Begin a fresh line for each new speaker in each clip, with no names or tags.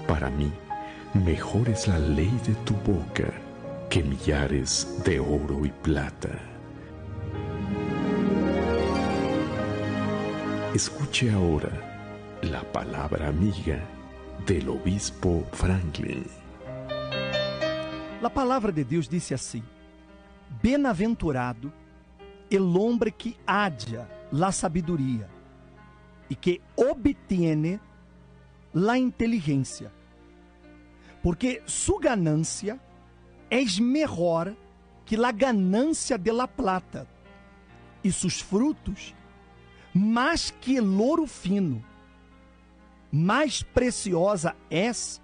Para mí, mejor es la ley de tu boca que millares de oro y plata. Escuche ahora la palabra amiga del obispo Franklin.
A palavra de Deus disse assim: Bem-aventurado el hombre que adia la sabiduria e que obtiene la inteligência, porque su ganancia es mejor que la ganancia de la plata, e sus frutos mais que el oro fino. Mais preciosa es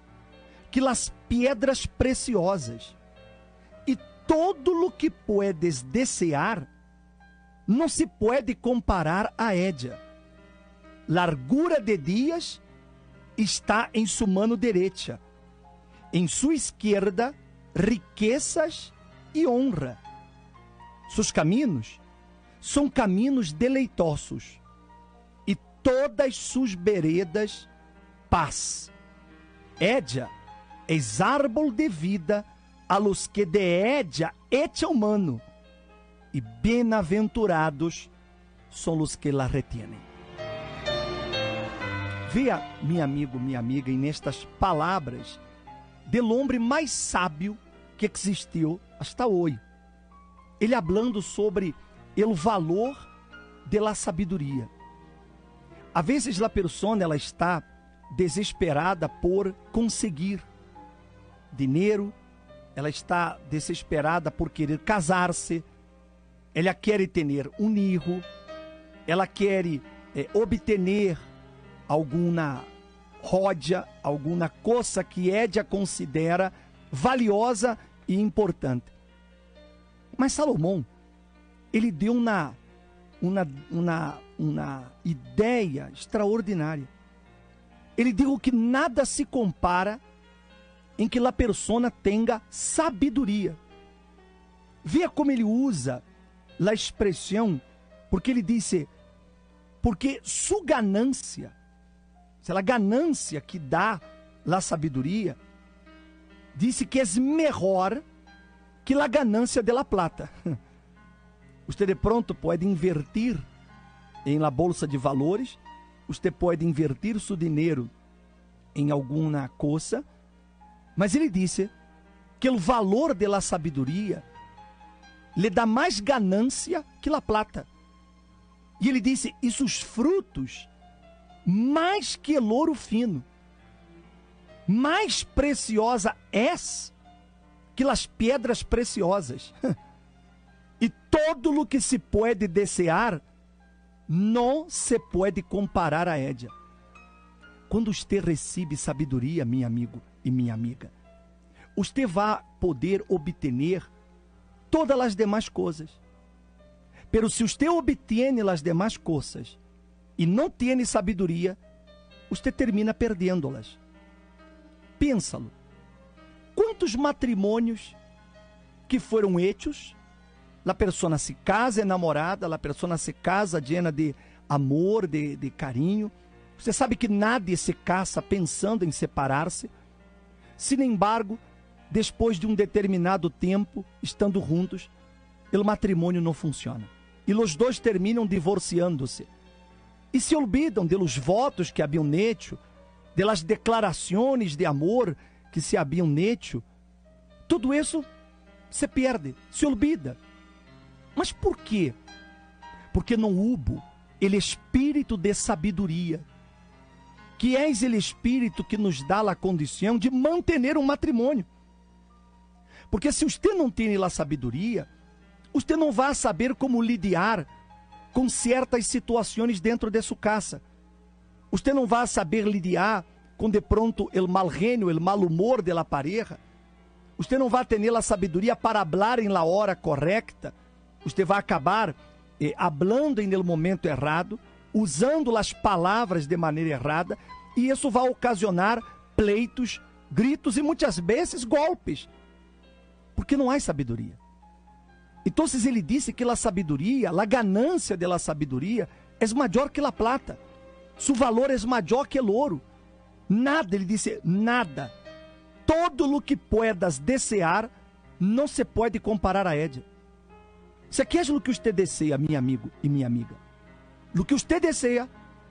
que las piedras preciosas. E todo lo que puedes desear não se pode comparar a ella. Largura de dias está em sua mano direita, em sua esquerda riquezas e honra. Seus caminhos são caminhos deleitosos, e todas suas veredas paz. Ella es árbol de vida a los que de ella echan mano, e bem-aventurados são os que la retienen. Veja, meu amigo, minha amiga, e nestas palavras del homem mais sábio que existiu hasta hoje. Ele hablando sobre o valor de la sabedoria. A vezes a pessoa ela está desesperada por conseguir dinheiro, ela está desesperada por querer casar-se, ela quer ter um filho, ela quer obter alguma rodia, alguma coisa que ella considera valiosa e importante. Mas Salomão, ele deu uma ideia extraordinária. Ele dijo que nada se compara em que a persona tenha sabedoria. Veja como ele usa a expressão, porque ele disse, porque sua ganância, a ganância que dá a sabedoria, disse que é melhor que a ganância de la plata. Você de pronto pode invertir em la bolsa de valores, você pode invertir seu dinheiro em alguma coisa, mas ele disse que o valor de la sabedoria lhe dá mais ganância que la plata. E ele disse, e seus frutos mais que el ouro fino. Mais preciosa és que las pedras preciosas. E todo o que se pode desear não se pode comparar a ella. Quando você recebe sabedoria, meu amigo e minha amiga, você vai poder obter todas as demais coisas. Pero se você obtém as demais coisas e não tem sabedoria, você termina perdendo-las. Pensa-lo. Quantos matrimônios que foram hechos, a pessoa se casa enamorada, a pessoa se casa llena de amor, de carinho. Você sabe que nadie se casa pensando em separar-se. Sin embargo, depois de um determinado tempo, estando juntos, o matrimônio não funciona. E os dois terminam divorciando-se. E se olvidam de los votos que haviam hecho, de las declarações de amor que se haviam hecho. Tudo isso se perde, se olvida. Mas por quê? Porque não houve o espírito de sabedoria, que é o espírito que nos dá a condição de manter um matrimônio. Porque se você não tem a sabedoria, você não vai saber como lidar com certas situações dentro de sua casa. Você não vai saber lidar com de pronto o mal genio, o mal humor de la pareja. Você não vai ter a sabedoria para falar em la hora correcta. Você vai acabar hablando em el momento errado, usando as palavras de maneira errada, e isso vai ocasionar pleitos, gritos e muitas vezes golpes, porque não há sabedoria. Então ele disse que a sabedoria, a ganância de la sabedoria é maior que la plata, seu valor é maior que o ouro. Nada, ele disse, nada. Todo lo que puedas desear não se pode comparar a ella. Se aquilo que você deseja, meu amigo e minha amiga, lo que você deseja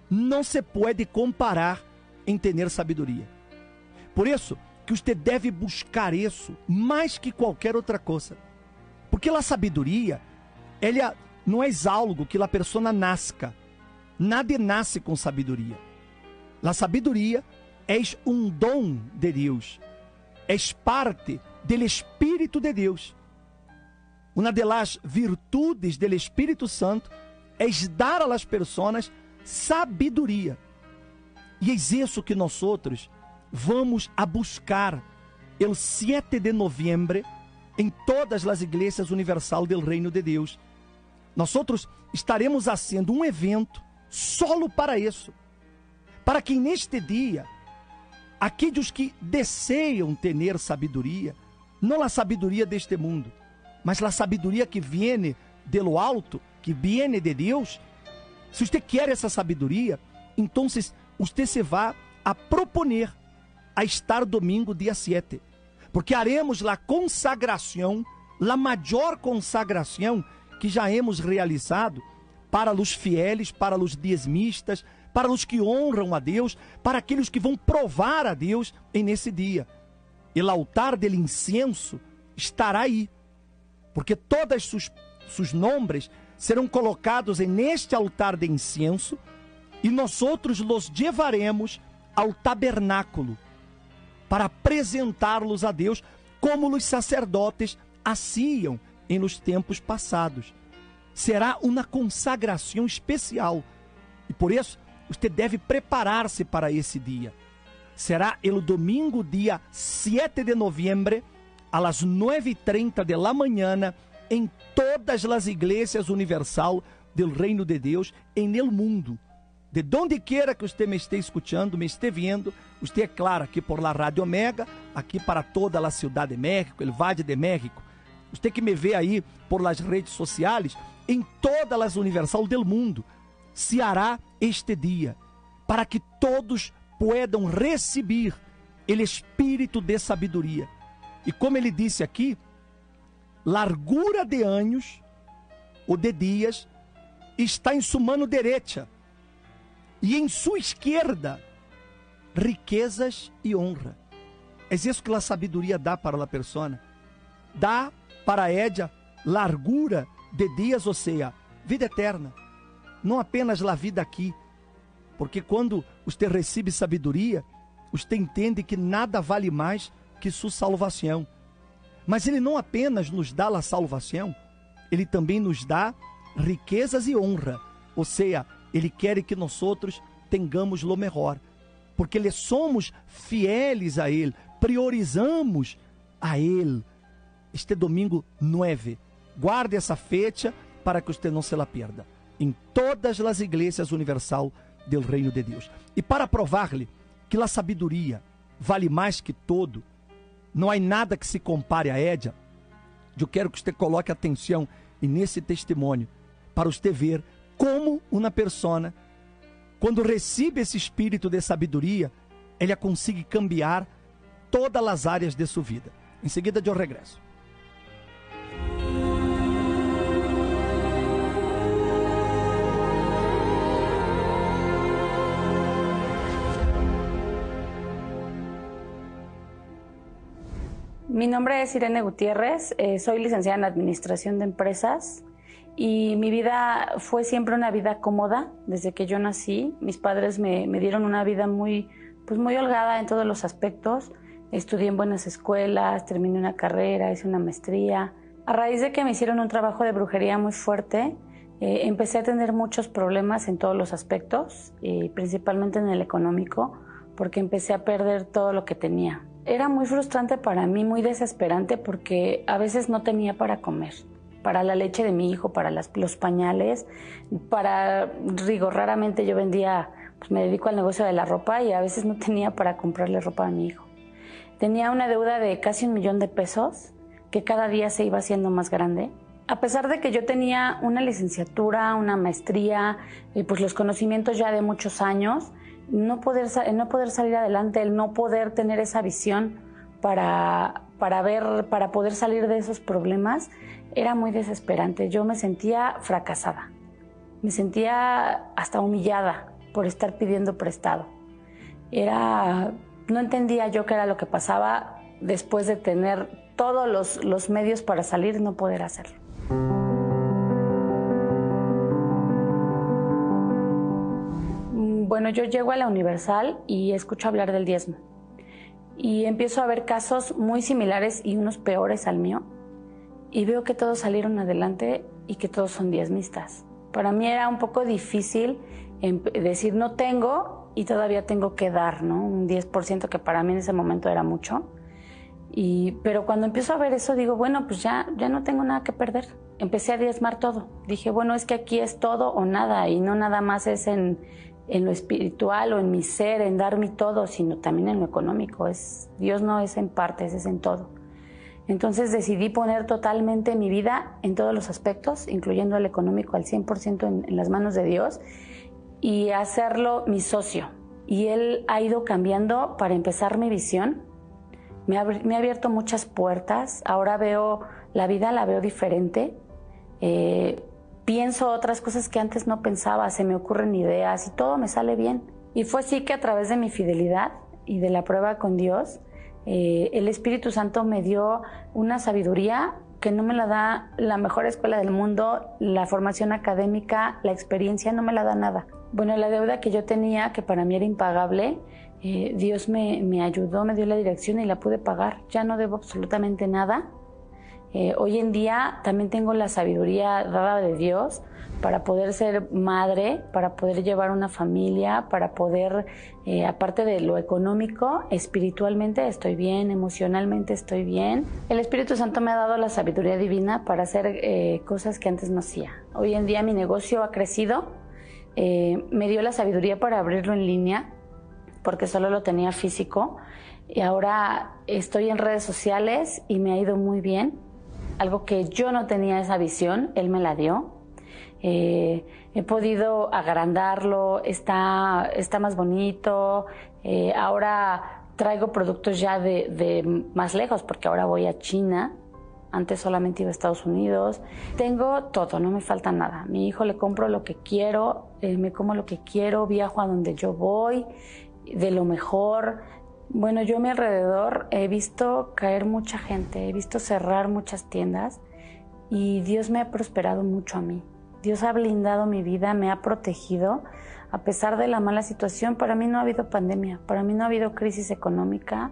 não se pode comparar em ter sabedoria. Por isso que você deve buscar isso mais que qualquer outra coisa. Porque a sabedoria, ela não é algo que a pessoa nasca. Nada nasce com sabedoria. A sabedoria é um dom de Deus. É parte do Espírito de Deus. Uma das virtudes do Espírito Santo é dar a las pessoas sabedoria. E é isso que nós vamos a buscar el 7 de novembro em todas as igrejas universal do Reino de Deus. Nós estaremos fazendo um evento solo para isso, para que neste dia aqueles que desejam ter sabedoria, não a sabedoria deste mundo, mas a sabedoria que viene de lo alto, que viene de Deus. Se você quer essa sabedoria, então você se vai a proponer a estar domingo dia 7, porque haremos a consagração, a maior consagração que já hemos realizado para os fieles, para os diezmistas, para os que honram a Deus, para aqueles que vão provar a Deus nesse dia. E o altar do incenso estará aí, porque todos seus nomes serão colocados neste altar de incenso, e nós os levaremos ao tabernáculo para apresentá-los a Deus, como os sacerdotes faziam nos tempos passados. Será uma consagração especial, e por isso você deve preparar-se para esse dia. Será o domingo, dia 7 de novembro, às 9h30 da manhã, em todas as igrejas universal do Reino de Deus em el mundo. De donde quiera que você me esteja escutando, me esteja vendo, você é claro, aqui por la Rádio Omega, aqui para toda a Ciudad de México, el Valle de México. Você que me vê aí por las redes sociais, em todas as universal do mundo, se hará este dia, para que todos puedan receber o espírito de sabedoria. E como ele disse aqui, largura de anos ou de dias está em sua mano direita, e em sua esquerda riquezas e honra. É isso que a sabedoria dá para a pessoa. Dá para ella largura de dias, ou seja, vida eterna. Não apenas a vida aqui, porque quando você recebe sabedoria, você entende que nada vale mais que sua salvação. Mas ele não apenas nos dá a salvação, ele também nos dá riquezas e honra. Ou seja, ele quer que nós tenhamos o melhor, porque lhe somos fieles a ele, priorizamos a ele. Este domingo 9, guarde essa fecha para que você não se la perda, em todas as igrejas universal do Reino de Deus. E para provar-lhe que a sabedoria vale mais que todo, não há nada que se compare a ella, eu quero que você coloque atenção nesse testemunho, para você ver como uma pessoa, quando recebe esse espírito de sabedoria, ela consegue cambiar todas as áreas de sua vida. Em seguida eu regresso.
Mi nombre es Irene Gutiérrez, soy licenciada en Administración de Empresas y mi vida fue siempre una vida cómoda desde que yo nací. Mis padres me dieron una vida muy holgada en todos los aspectos. Estudié en buenas escuelas, terminé una carrera, hice una maestría. A raíz de que me hicieron un trabajo de brujería muy fuerte, empecé a tener muchos problemas en todos los aspectos, principalmente en el económico, porque empecé a perder todo lo que tenía. Era muy frustrante para mí, muy desesperante, porque a veces no tenía para comer, para la leche de mi hijo, para los pañales, raramente yo vendía, me dedico al negocio de la ropa y a veces no tenía para comprarle ropa a mi hijo. Tenía una deuda de casi $1 millón que cada día se iba haciendo más grande. A pesar de que yo tenía una licenciatura, una maestría, los conocimientos ya de muchos años, no poder salir adelante, el no poder tener esa visión para poder salir de esos problemas, era muy desesperante. Yo me sentía fracasada, me sentía hasta humillada por estar pidiendo prestado. No entendía yo qué era lo que pasaba después de tener todos los medios para salir y no poder hacerlo. Bueno, yo llego a la Universal y escucho hablar del diezmo. Y empiezo a ver casos muy similares y unos peores al mío. Y veo que todos salieron adelante y que todos son diezmistas. Para mí era un poco difícil decir no tengo y todavía tengo que dar, ¿no? Un 10% que para mí en ese momento era mucho. Pero cuando empiezo a ver eso digo, bueno, pues ya no tengo nada que perder. Empecé a diezmar todo. Dije, bueno, es que aquí es todo o nada y no nada más es en lo espiritual o en mi ser, en dar mi todo, sino también en lo económico. Dios no es en partes, es en todo. Entonces decidí poner totalmente mi vida en todos los aspectos, incluyendo el económico al 100% en las manos de Dios y hacerlo mi socio. Y Él ha ido cambiando para empezar mi visión. Me ha abierto muchas puertas. Ahora veo la vida, la veo diferente. Pienso otras cosas que antes no pensaba, se me ocurren ideas y todo me sale bien. Y fue así que a través de mi fidelidad y de la prueba con Dios, el Espíritu Santo me dio una sabiduría que no me la da la mejor escuela del mundo, la formación académica, la experiencia, no me la da nada. Bueno, la deuda que yo tenía, que para mí era impagable, Dios me ayudó, me dio la dirección y la pude pagar. Ya no debo absolutamente nada. Hoy en día también tengo la sabiduría dada de Dios para poder ser madre, para poder llevar una familia, para poder, aparte de lo económico, espiritualmente estoy bien, emocionalmente estoy bien. El Espíritu Santo me ha dado la sabiduría divina para hacer cosas que antes no hacía. Hoy en día mi negocio ha crecido, me dio la sabiduría para abrirlo en línea, porque solo lo tenía físico, y ahora estoy en redes sociales y me ha ido muy bien. Algo que yo no tenía esa visión, Él me la dio. He podido agrandarlo, está más bonito. Ahora traigo productos ya de más lejos, porque ahora voy a China. Antes solamente iba a Estados Unidos. Tengo todo, no me falta nada. A mi hijo le compro lo que quiero, me como lo que quiero, viajo a donde yo voy, de lo mejor. Bueno, yo a mi alrededor he visto caer mucha gente, he visto cerrar muchas tiendas y Dios me ha prosperado mucho a mí. Dios ha blindado mi vida, me ha protegido. A pesar de la mala situación, para mí no ha habido pandemia, para mí no ha habido crisis económica,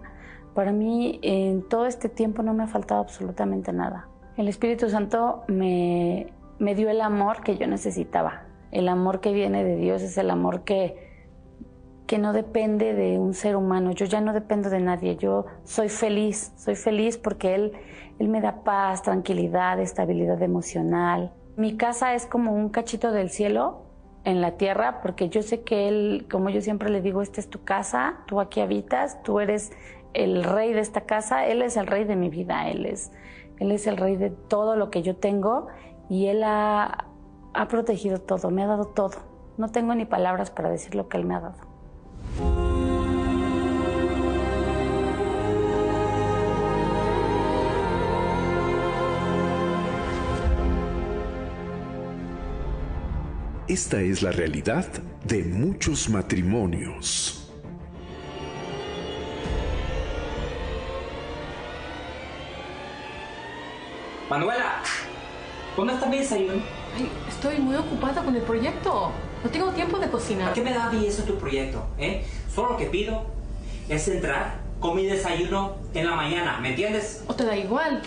para mí en todo este tiempo no me ha faltado absolutamente nada. El Espíritu Santo me dio el amor que yo necesitaba. El amor que viene de Dios es el amor que no depende de un ser humano. Yo ya no dependo de nadie, yo soy feliz porque Él me da paz, tranquilidad, estabilidad emocional. Mi casa es como un cachito del cielo en la tierra, porque yo sé que Él, como yo siempre le digo, esta es tu casa, tú aquí habitas, tú eres el rey de esta casa, Él es el rey de mi vida, Él es el rey de todo lo que yo tengo y Él ha protegido todo, me ha dado todo. No tengo ni palabras para decir lo que Él me ha dado.
Esta es la realidad de muchos matrimonios.
Manuela, ¿dónde está mi desayuno?
Ay, estoy muy ocupada con el proyecto. No tengo tiempo de cocinar.
¿A qué me da a mí eso tu proyecto? Solo lo que pido es entrar con mi desayuno en la mañana, ¿me entiendes?
¿O te da igual?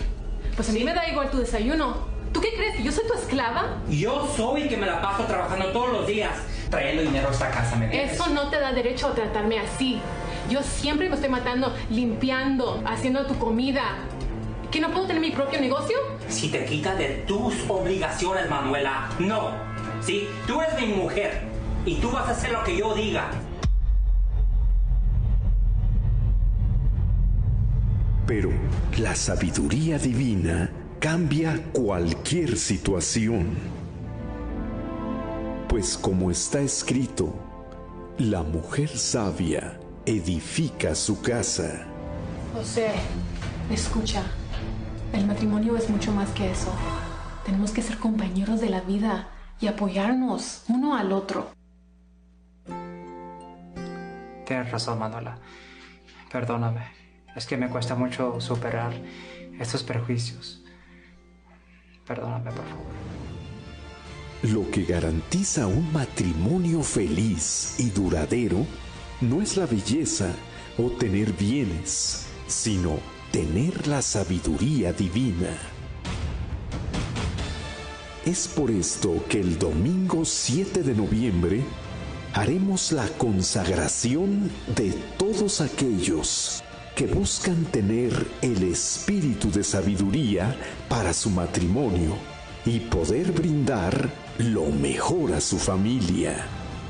Pues a mí me da igual tu desayuno. ¿Tú qué crees? ¿Que yo soy tu esclava?
Yo soy el que me la paso trabajando todos los días, trayendo dinero a esta casa, ¿me entiendes?
Eso no te da derecho a tratarme así. Yo siempre me estoy matando, limpiando, haciendo tu comida. ¿Que no puedo tener mi propio negocio?
Si te quitas de tus obligaciones, Manuela, no. Sí, tú eres mi mujer y tú vas a hacer lo que yo diga.
Pero la sabiduría divina cambia cualquier situación. Pues como está escrito, La mujer sabia edifica su casa.
José, escucha. El matrimonio es mucho más que eso. Tenemos que ser compañeros de la vida y apoyarnos uno al otro.
Tienes razón, Manuela. Perdóname. Es que me cuesta mucho superar estos prejuicios. Perdóname, por favor.
Lo que garantiza un matrimonio feliz y duradero no es la belleza o tener bienes, sino tener la sabiduría divina. Es por esto que el domingo 7 de noviembre haremos la consagración de todos aquellos que buscan tener el espíritu de sabiduría para su matrimonio y poder brindar lo mejor a su familia.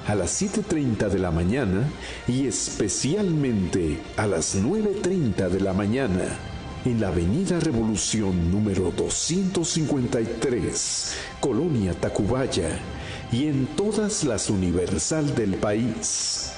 A las 7:30 de la mañana y especialmente a las 9:30 de la mañana en la Avenida Revolución número 253, Colonia Tacubaya, y en todas las Universal del país.